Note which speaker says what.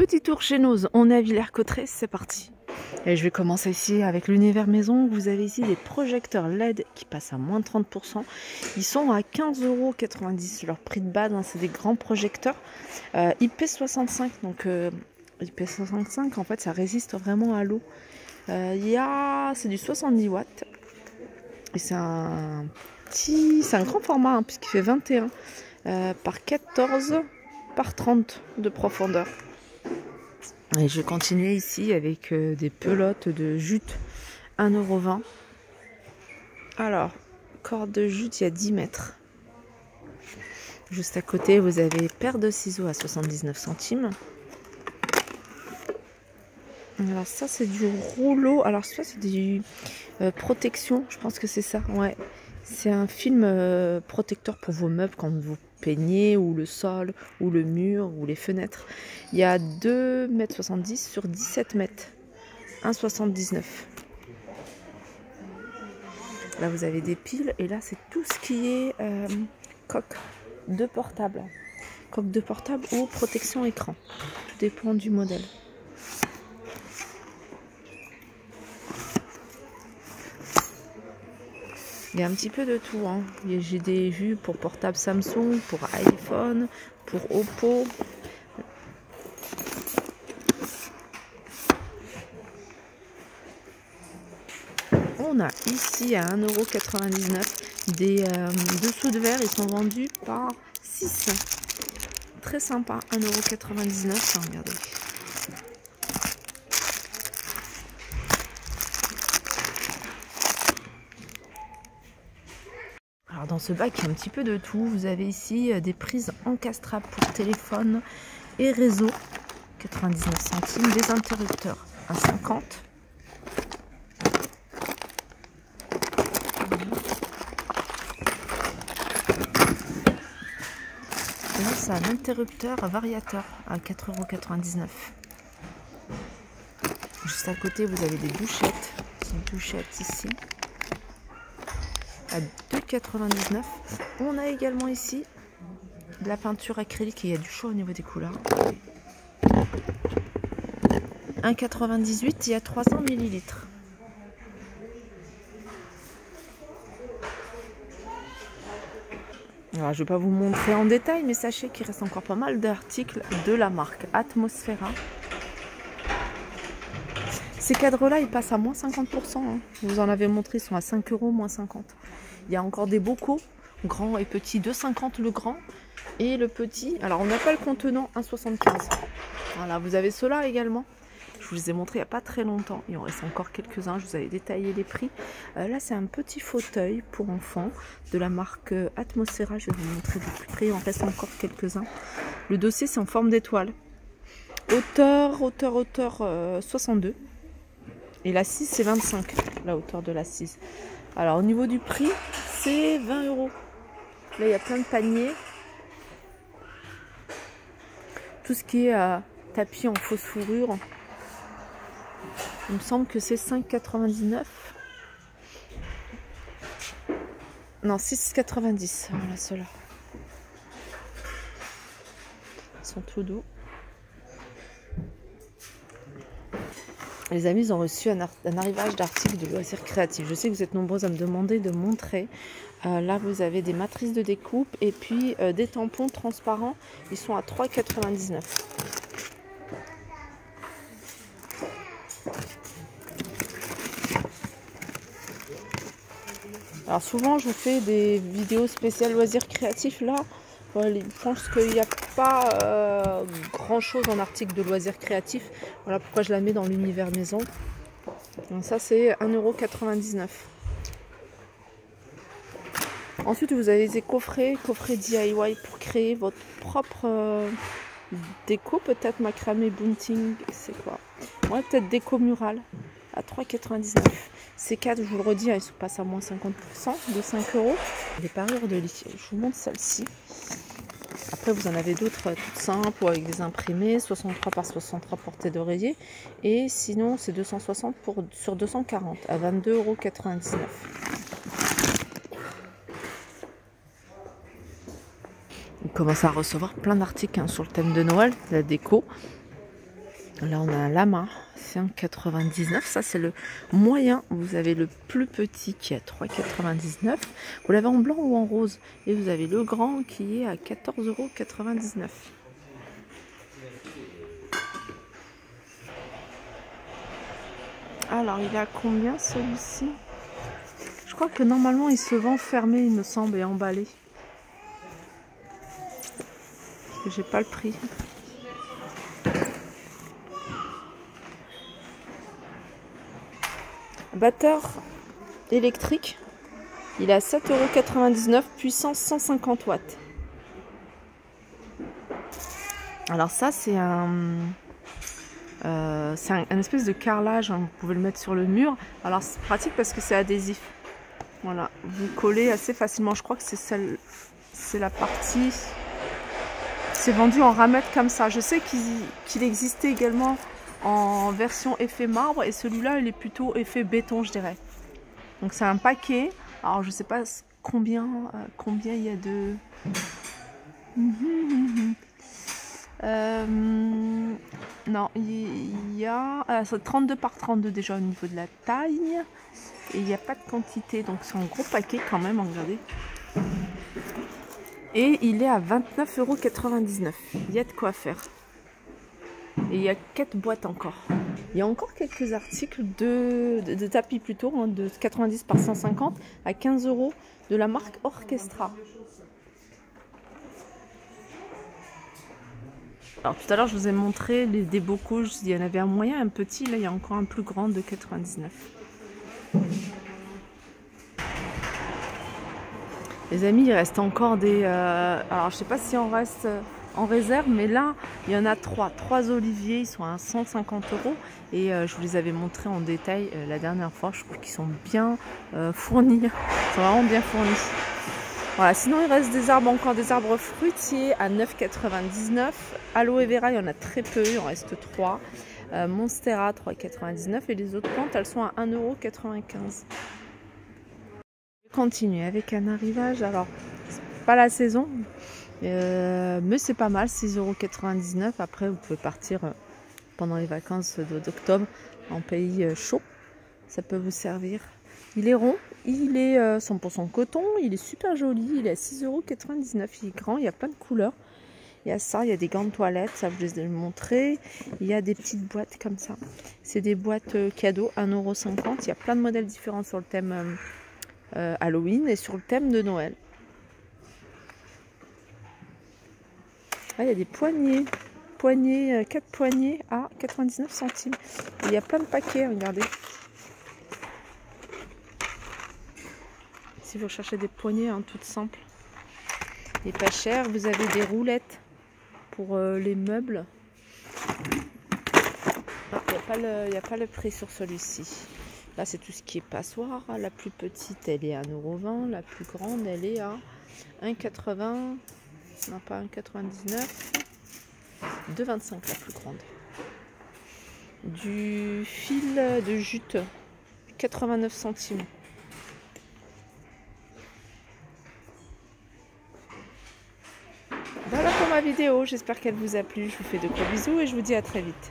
Speaker 1: Petit tour chez Noz, on est à Villers-Cotterêts, c'est parti. Et je vais commencer ici avec l'univers maison. Vous avez ici des projecteurs LED qui passent à moins 30%. Ils sont à 15,90 €. Leur prix de base, hein, c'est des grands projecteurs IP65. Donc IP65, en fait, ça résiste vraiment à l'eau. C'est du 70 watts. Et c'est un grand format, hein, puisqu'il fait 21 par 14 par 30 de profondeur. Et je vais continuer ici avec des pelotes de jute 1,20 €. Alors, corde de jute, il y a 10 mètres. Juste à côté, vous avez paire de ciseaux à 79 centimes. Alors ça, c'est du rouleau. Alors ça, c'est du protection. Je pense que c'est ça. Ouais. C'est un film protecteur pour vos meubles quand vous peignez, ou le sol, ou le mur, ou les fenêtres. Il y a 2,70 m sur 17 mètres. 1,79 €. Là, vous avez des piles. Et là, c'est tout ce qui est coque de portable. Coque de portable ou protection écran. Tout dépend du modèle. Il y a un petit peu de tout, hein. J'ai des vues pour portable Samsung, pour iPhone, pour Oppo. On a ici à 1,99 € des dessous de verre. Ils sont vendus par 6. Très sympa, 1,99 €. Regardez. Alors dans ce bac, il y a un petit peu de tout. Vous avez ici des prises encastrables pour téléphone et réseau, 99 centimes. Des interrupteurs à 50. Et là, c'est un interrupteur variateur à 4,99 €. Juste à côté, vous avez des douchettes. Une douchette ici à 2,99 €. On a également ici de la peinture acrylique et il y a du choix au niveau des couleurs. 1,98 €, il y a 300 ml. Alors, je ne vais pas vous montrer en détail, mais sachez qu'il reste encore pas mal d'articles de la marque Atmosfera. Ces cadres-là, ils passent à moins 50%. Hein. Vous en avez montré, ils sont à 5 €, moins 50. Il y a encore des bocaux, grands et petits, 2,50 € le grand. Et le petit, alors on n'a pas le contenant, 1,75 €. Voilà, vous avez ceux-là également. Je vous les ai montrés il n'y a pas très longtemps. Il en reste encore quelques-uns, je vous avais détaillé les prix. Là, c'est un petit fauteuil pour enfants de la marque Atmosfera. Je vais vous montrer de plus près, il en reste encore quelques-uns. Le dossier, c'est en forme d'étoile. Hauteur 62. Et l'assise, c'est 25, la hauteur de l'assise. Alors, au niveau du prix, c'est 20 €. Là, il y a plein de paniers. Tout ce qui est tapis en fausse fourrure. Il me semble que c'est 5,99 €. Non, 6,90 €. Voilà, ceux-là. Ils sont tout doux. Les amis, ils ont reçu un arrivage d'articles de loisirs créatifs. Je sais que vous êtes nombreux à me demander de montrer. Là, vous avez des matrices de découpe et puis des tampons transparents. Ils sont à 3,99 €. Alors souvent, je fais des vidéos spéciales loisirs créatifs. Là, je pense qu'il n'y a pas grand chose en article de loisirs créatifs. Voilà pourquoi je la mets dans l'univers maison. Donc ça, c'est 1,99 €. Ensuite, vous avez des coffrets DIY pour créer votre propre déco. Peut-être macramé, bunting, c'est quoi? Ouais, peut-être déco murale à 3,99 €. Ces 4, je vous le redis, ils se passent à moins 50% de 5 €. Les parures de lit, je vous montre celle-ci. Après, vous en avez d'autres toutes simples ou avec des imprimés, 63 par 63 portées d'oreiller. Et sinon, c'est 260 sur 240 à 22,99 €. On commence à recevoir plein d'articles sur le thème de Noël, la déco. Là, on a un lama, 5,99. Ça, c'est le moyen. Vous avez le plus petit qui est à 3,99. Vous l'avez en blanc ou en rose. Et vous avez le grand qui est à 14,99 €. Alors, il est à combien celui-ci? Je crois que normalement, il se vend fermé, il me semble, et emballé. J'ai pas le prix. Batteur électrique, il est à 7,99 €, puissance 150 watts. Alors ça, c'est un espèce de carrelage, hein. Vous pouvez le mettre sur le mur. Alors c'est pratique parce que c'est adhésif. Voilà, vous collez assez facilement. Je crois que c'est la partie. C'est vendu en ramette comme ça. Je sais qu'il existait également en version effet marbre et celui-là il est plutôt effet béton, je dirais. Donc c'est un paquet. Alors je sais pas combien il y a de non, il y a 32 par 32 déjà au niveau de la taille et il n'y a pas de quantité, donc c'est un gros paquet quand même, regardez. Et il est à 29,99 €. Il y a de quoi faire. Et il y a 4 boîtes encore. Il y a encore quelques articles de tapis plutôt, hein, de 90 par 150 à 15 € de la marque Orchestra. Alors tout à l'heure je vous ai montré des bocaux, il y en avait un moyen, un petit, là il y a encore un plus grand de 99. Les amis, il reste encore des... alors je sais pas si on reste en réserve, mais là il y en a 3 oliviers, ils sont à 150 € et je vous les avais montrés en détail la dernière fois. Je trouve qu'ils sont bien fournis, ils sont vraiment bien fournis. Voilà, sinon il reste des arbres, encore des arbres fruitiers à 9,99 €. Aloe vera, il y en a très peu, il en reste 3. Monstera, 3,99 € et les autres plantes, elles sont à 1,95 €. Je continue avec un arrivage, alors c'est pas la saison, mais c'est pas mal, 6,99 €. Après, vous pouvez partir pendant les vacances d'octobre en pays chaud, ça peut vous servir. Il est rond, il est 100% coton, il est super joli, il est à 6,99 €. Il est grand, il y a plein de couleurs. Il y a ça, il y a des gants de toilette, ça je vous ai montré. Il y a des petites boîtes comme ça. C'est des boîtes cadeaux, 1,50 €. Il y a plein de modèles différents sur le thème Halloween et sur le thème de Noël. Ah, il y a des poignées. 4 poignées à 99 centimes. Et il y a plein de paquets, regardez. Si vous recherchez des poignées hein, toutes simples et pas chères, vous avez des roulettes pour les meubles. Il n'y a pas le prix sur celui-ci. Là, c'est tout ce qui est passoire. La plus petite, elle est à 1,20 €. La plus grande, elle est à 1,80 €. Non, pas 1,99 €. 2,25 € la plus grande. Du fil de jute, 89 centimes. Voilà pour ma vidéo, j'espère qu'elle vous a plu. Je vous fais de gros bisous et je vous dis à très vite.